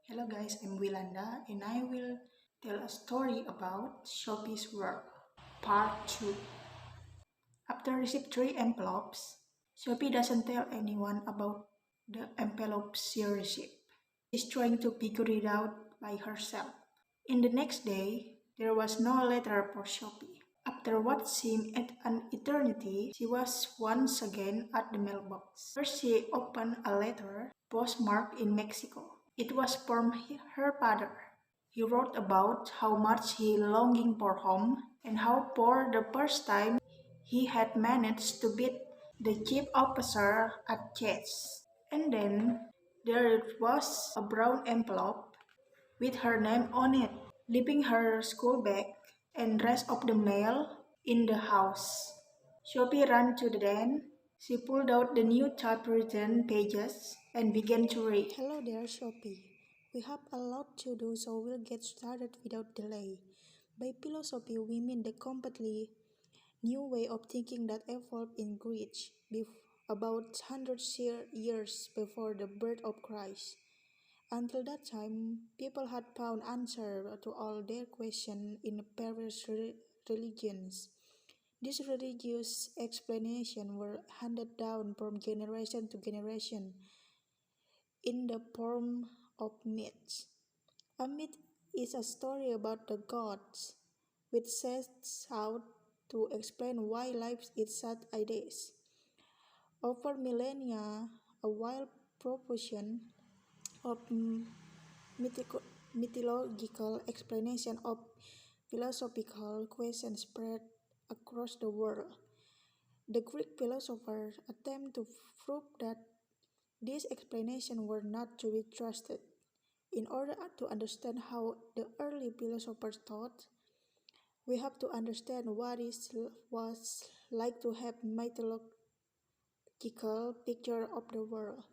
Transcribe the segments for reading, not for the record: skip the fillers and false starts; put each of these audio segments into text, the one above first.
Hello guys, I'm Wilanda and I will tell a story about Sophie's world, part 2. After receiving 3 envelopes, Sophie doesn't tell anyone about the envelopes she received. She's trying to figure it out by herself. In the next day, there was no letter for Sophie. After what seemed an eternity, she was once again at the mailbox. First, she opened a letter postmarked in Mexico. It was from her father. He wrote about how much he longing for home and how for the first time he had managed to beat the chief officer at chess. And then there was a brown envelope with her name on it, leaving her school bag and rest of the mail in the house. Sophie ran to the den. She pulled out the new typewritten pages and began to read. Hello there, Sophie. We have a lot to do, so we'll get started without delay. By philosophy, we mean the completely new way of thinking that evolved in Greece about 100 years before the birth of Christ. Until that time, people had found answers to all their questions in various religions. These religious explanations were handed down from generation to generation in the form of myths. A myth is a story about the gods, which sets out to explain why life is such ideas. Over millennia, a wide proportion of mythological explanation of philosophical questions spread across the world. The Greek philosophers attempt to prove that these explanations were not to be trusted. In order to understand how the early philosophers thought, we have to understand what it was like to have mythological picture of the world.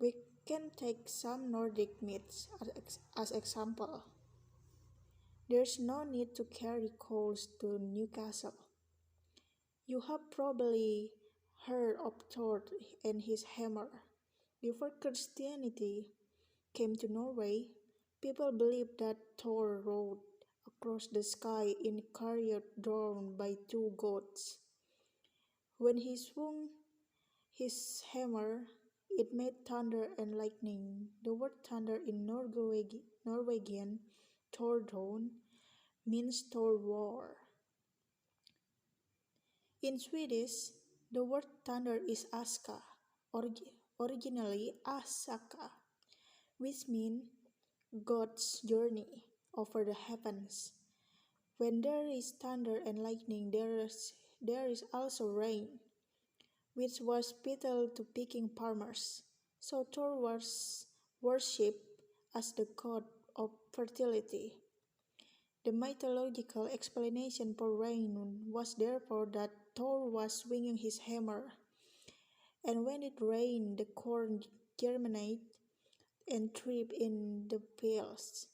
We can take some Nordic myths as example. There's no need to carry coals to Newcastle. You have probably heard of Thor and his hammer. Before Christianity came to Norway, people believed that Thor rode across the sky in a chariot drawn by 2 goats. When he swung his hammer, it made thunder and lightning. The word thunder in Norwegian, Thordon, means Thor war. In Swedish, the word thunder is aska, originally asaka, which means God's journey over the heavens. When there is thunder and lightning, there is also rain, which was vital to picking farmers. So Thor was worshipped as the god of fertility. The mythological explanation for rain was therefore that Thor was swinging his hammer, and when it rained, the corn germinated and thrived in the fields.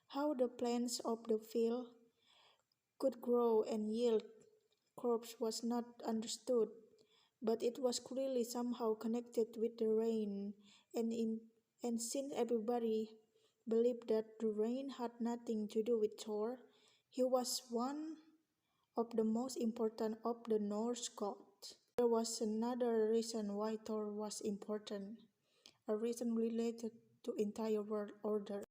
How the plants of the field could grow and yield crops was not understood, but it was clearly somehow connected with the rain, and since everybody believed that the rain had nothing to do with Thor, he was one of the most important of the Norse gods. There was another reason why Thor was important, a reason related to entire world order.